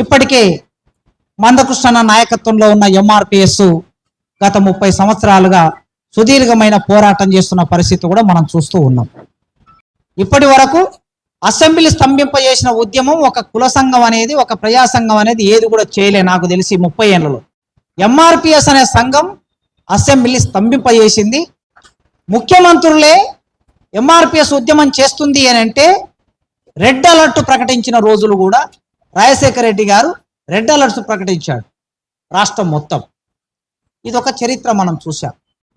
ఇప్పటికే మందకృష్ణ నాయకత్వంలో ఉన్న ఎంఆర్పిఎస్ గత 30 సంవత్సరాలుగా సుదీర్ఘమైన పోరాటం చేస్తున్న పరిస్థితి కూడా మనం చూస్తూ ఉన్నాం. ఇప్పటి వరకు అసెంబ్లీ స్తంభింపజేసిన ఉద్యమం ఒక కుల సంఘం అనేది, ఒక ప్రజా సంఘం అనేది ఏది కూడా చేయలే నాకు తెలిసి 30 ఏళ్లలో. ఎంఆర్పిఎస్ అనే సంఘం అసెంబ్లీ స్తంభింపజేసింది. ముఖ్యమంత్రులే ఎంఆర్పిఎస్ ఉద్యమం చేస్తుంది అని అంటే రెడ్ అలర్ట్ ప్రకటించిన రోజులు కూడా రాజశేఖర రెడ్డి గారు రెడ్ అలర్ట్స్ ప్రకటించాడు రాష్ట్రం మొత్తం. ఇది ఒక చరిత్ర మనం చూసాం.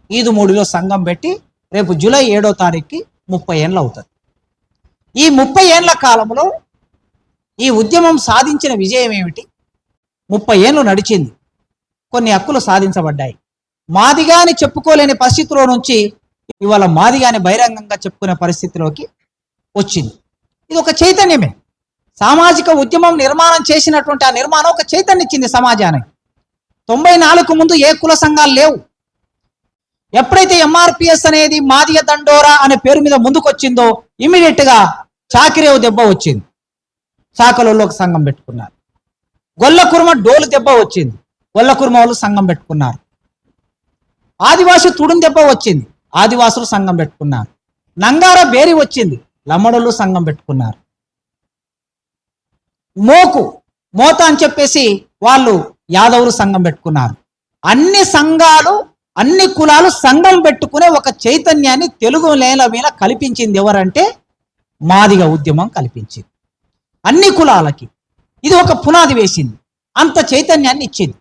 ఈదుమూడిలో సంఘం పెట్టి రేపు జూలై 7వ తారీఖుకి 30 ఏళ్ళు అవుతుంది. ఈ 30 ఏళ్ల కాలంలో ఈ ఉద్యమం సాధించిన విజయం ఏమిటి? 30 ఏళ్ళు నడిచింది, కొన్ని హక్కులు సాధించబడ్డాయి. మాదిగాని చెప్పుకోలేని పరిస్థితిలో నుంచి ఇవాళ మాదిగాని బహిరంగంగా చెప్పుకునే పరిస్థితిలోకి వచ్చింది. ఇది ఒక చైతన్యమే. సామాజిక ఉద్యమం నిర్మాణం చేసినటువంటి ఆ నిర్మాణం ఒక చైతన్యం ఇచ్చింది సమాజానికి. 94కు ముందు ఏ కుల సంఘాలు లేవు. ఎప్పుడైతే ఎంఆర్పిఎస్ అనేది మాదిగ దండోరా అనే పేరు మీద ముందుకు వచ్చిందో ఇమీడియట్ గా చాకిరేవు దెబ్బ వచ్చింది. చాకలలో ఒక సంఘం పెట్టుకున్నారు. గొల్లకుర్మ డోలు దెబ్బ వచ్చింది, గొల్లకుర్మ వాళ్ళు సంఘం పెట్టుకున్నారు. ఆదివాసి తుడుం దెబ్బ వచ్చింది, ఆదివాసులు సంఘం పెట్టుకున్నారు. నంగార బేరి వచ్చింది, లమ్మడోళ్ళు సంఘం పెట్టుకున్నారు. మోత అని చెప్పేసి వాళ్ళు యాదవులు సంఘం పెట్టుకున్నారు. అన్ని సంఘాలు, అన్ని కులాలు సంఘం పెట్టుకునే ఒక చైతన్యాన్ని తెలుగు నేల మీద కల్పించింది ఎవరంటే మాదిగ ఉద్యమం కల్పించింది. అన్ని కులాలకి ఇది ఒక పునాది వేసింది, అంత చైతన్యాన్ని ఇచ్చింది.